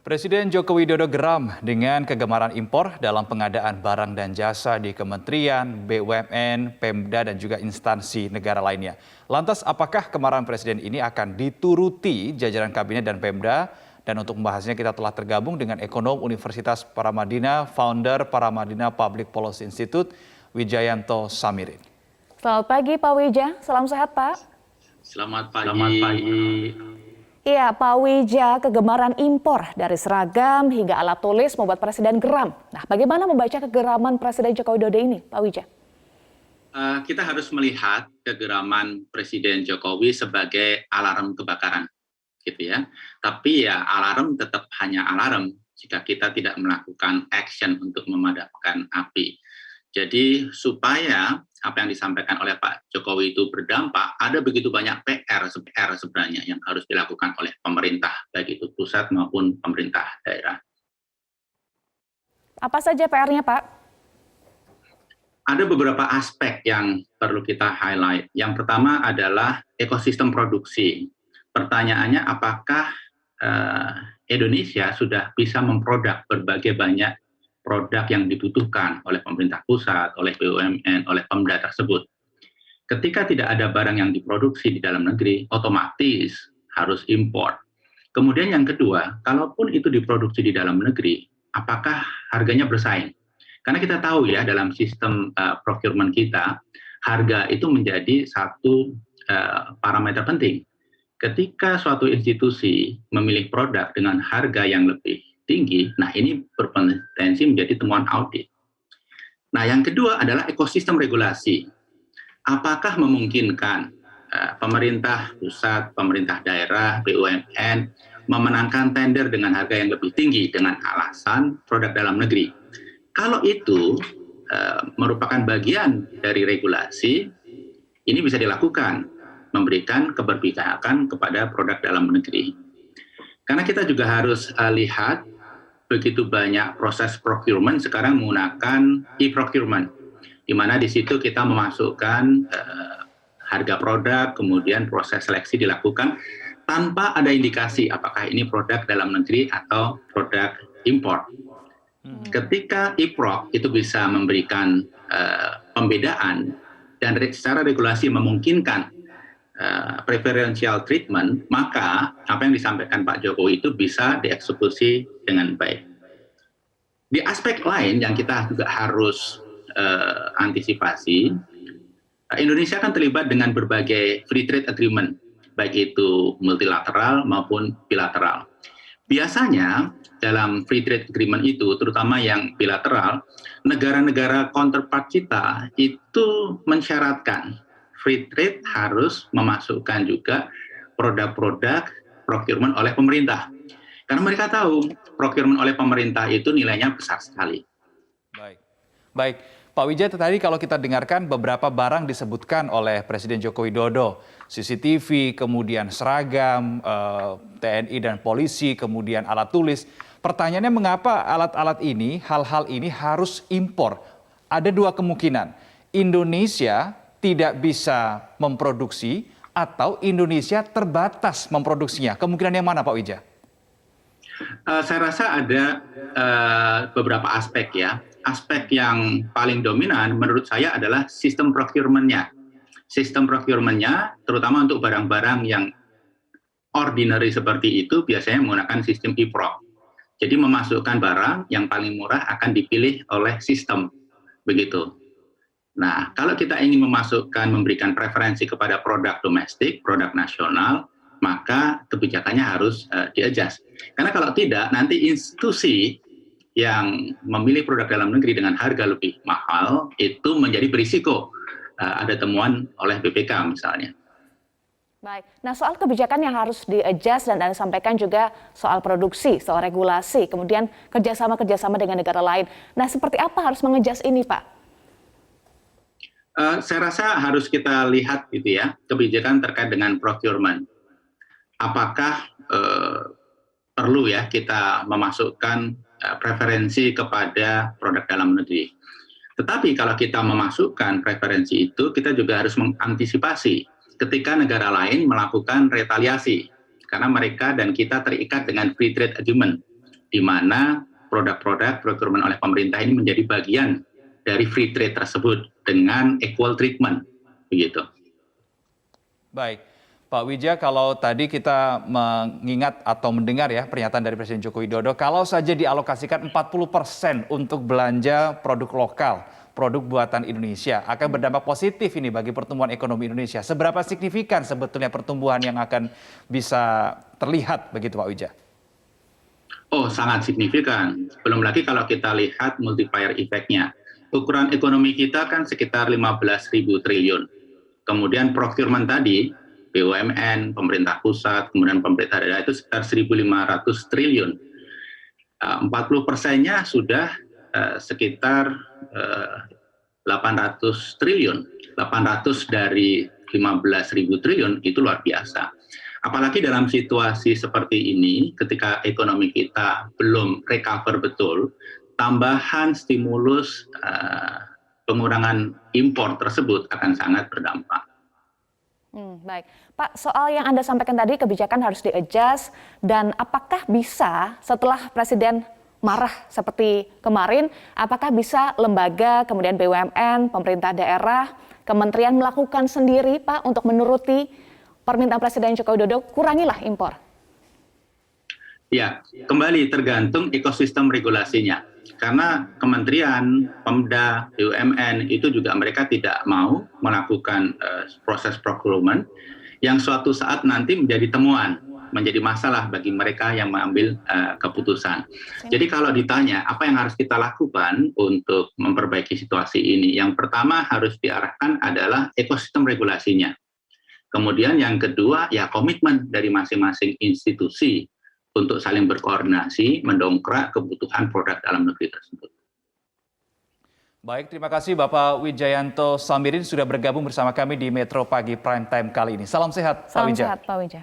Presiden Joko Widodo geram dengan kegemaran impor dalam pengadaan barang dan jasa di Kementerian, BUMN, Pemda, dan juga instansi negara lainnya. Lantas, apakah kemarahan Presiden ini akan dituruti jajaran Kabinet dan Pemda? Dan untuk membahasnya kita telah tergabung dengan ekonom Universitas Paramadina, founder Paramadina Public Policy Institute, Wijayanto Samirin. Selamat pagi Pak Wija, salam sehat Pak. Selamat pagi. Iya, Pak Wija, kegemaran impor dari seragam hingga alat tulis membuat Presiden geram. Nah, bagaimana membaca kegeraman Presiden Joko Widodo ini, Pak Wija? Kita harus melihat kegeraman Presiden Jokowi sebagai alarm kebakaran, gitu ya. Tapi ya alarm tetap hanya alarm jika kita tidak melakukan action untuk memadamkan api. Jadi supaya apa yang disampaikan oleh Pak Jokowi itu berdampak, ada begitu banyak PR sebenarnya yang harus dilakukan oleh pemerintah, baik itu pusat maupun pemerintah daerah. Apa saja PR-nya, Pak? Ada beberapa aspek yang perlu kita highlight. Yang pertama adalah ekosistem produksi. Pertanyaannya, apakah Indonesia sudah bisa memproduk berbagai banyak produk yang dibutuhkan oleh pemerintah pusat, oleh BUMN, oleh Pemda tersebut. Ketika tidak ada barang yang diproduksi di dalam negeri, otomatis harus impor. Kemudian yang kedua, kalaupun itu diproduksi di dalam negeri, apakah harganya bersaing? Karena kita tahu ya, dalam sistem procurement kita, harga itu menjadi satu parameter penting. Ketika suatu institusi memilih produk dengan harga yang lebih tinggi, nah ini berpotensi menjadi temuan audit. Nah yang kedua adalah ekosistem regulasi. Apakah memungkinkan pemerintah pusat, pemerintah daerah, BUMN memenangkan tender dengan harga yang lebih tinggi dengan alasan produk dalam negeri? Kalau itu merupakan bagian dari regulasi, ini bisa dilakukan, memberikan keberpihakan kepada produk dalam negeri. Karena kita juga harus lihat begitu banyak proses procurement sekarang menggunakan e-procurement, di mana di situ kita memasukkan harga produk, kemudian proses seleksi dilakukan tanpa ada indikasi apakah ini produk dalam negeri atau produk impor. Ketika e-proc itu bisa memberikan pembedaan dan secara regulasi memungkinkan preferential treatment, maka apa yang disampaikan Pak Jokowi itu bisa dieksekusi dengan baik. Di aspek lain yang kita juga harus antisipasi, Indonesia kan terlibat dengan berbagai free trade agreement, baik itu multilateral maupun bilateral. Biasanya dalam free trade agreement itu, terutama yang bilateral, negara-negara counterpart kita itu mensyaratkan free trade harus memasukkan juga produk-produk procurement oleh pemerintah. Karena mereka tahu procurement oleh pemerintah itu nilainya besar sekali. Baik. Pak Wijaya, tadi kalau kita dengarkan beberapa barang disebutkan oleh Presiden Joko Widodo. CCTV, kemudian seragam, TNI dan polisi, kemudian alat tulis. Pertanyaannya mengapa alat-alat ini, hal-hal ini harus impor? Ada dua kemungkinan. Indonesia tidak bisa memproduksi atau Indonesia terbatas memproduksinya. Kemungkinan yang mana Pak Wijaya? Saya rasa ada beberapa aspek ya. Aspek yang paling dominan menurut saya adalah sistem procurement-nya. Sistem procurement-nya terutama untuk barang-barang yang ordinary seperti itu biasanya menggunakan sistem e-proc. Jadi memasukkan barang yang paling murah akan dipilih oleh sistem. Begitu. Nah, kalau kita ingin memberikan preferensi kepada produk domestik, produk nasional, maka kebijakannya harus di-adjust. Karena kalau tidak, nanti institusi yang memilih produk dalam negeri dengan harga lebih mahal, itu menjadi berisiko ada temuan oleh BPK misalnya. Baik, nah soal kebijakan yang harus di-adjust dan Anda sampaikan juga soal produksi, soal regulasi, kemudian kerjasama dengan negara lain. Nah, seperti apa harus mengadjust ini, Pak? Saya rasa harus kita lihat gitu ya, kebijakan terkait dengan procurement. Apakah perlu ya kita memasukkan preferensi kepada produk dalam negeri. Tetapi kalau kita memasukkan preferensi itu, kita juga harus mengantisipasi ketika negara lain melakukan retaliasi. Karena mereka dan kita terikat dengan free trade agreement. di mana produk-produk procurement oleh pemerintah ini menjadi bagian dari free trade tersebut dengan equal treatment, begitu. Baik, Pak Wija, kalau tadi kita mengingat atau mendengar ya pernyataan dari Presiden Joko Widodo, kalau saja dialokasikan 40% untuk belanja produk lokal, produk buatan Indonesia, akan berdampak positif ini bagi pertumbuhan ekonomi Indonesia. Seberapa signifikan sebetulnya pertumbuhan yang akan bisa terlihat begitu Pak Wija? Oh, sangat signifikan. Belum lagi kalau kita lihat multiplier effect-nya. Ukuran ekonomi kita kan sekitar 15.000 triliun. Kemudian procurement tadi, BUMN, pemerintah pusat, kemudian pemerintah daerah itu sekitar 1.500 triliun. 40%-nya sudah sekitar 800 triliun. 800 dari 15.000 triliun itu luar biasa. Apalagi dalam situasi seperti ini, ketika ekonomi kita belum recover betul, tambahan stimulus pengurangan impor tersebut akan sangat berdampak. Baik, Pak, soal yang Anda sampaikan tadi kebijakan harus di-adjust dan apakah bisa setelah Presiden marah seperti kemarin, apakah bisa lembaga, kemudian BUMN, pemerintah daerah, kementerian melakukan sendiri, Pak, untuk menuruti permintaan Presiden Joko Widodo, kurangilah impor? Ya, kembali tergantung ekosistem regulasinya. Karena kementerian, Pemda, BUMN itu juga mereka tidak mau melakukan proses procurement yang suatu saat nanti menjadi temuan, menjadi masalah bagi mereka yang mengambil keputusan. Jadi kalau ditanya apa yang harus kita lakukan untuk memperbaiki situasi ini, yang pertama harus diarahkan adalah ekosistem regulasinya. Kemudian yang kedua ya komitmen dari masing-masing institusi untuk saling berkoordinasi, mendongkrak kebutuhan produk dalam negeri tersebut. Baik, terima kasih Bapak Wijayanto Samirin sudah bergabung bersama kami di Metro Pagi Prime Time kali ini. Salam sehat, Pak Wija. Salam sehat, Pak Wija.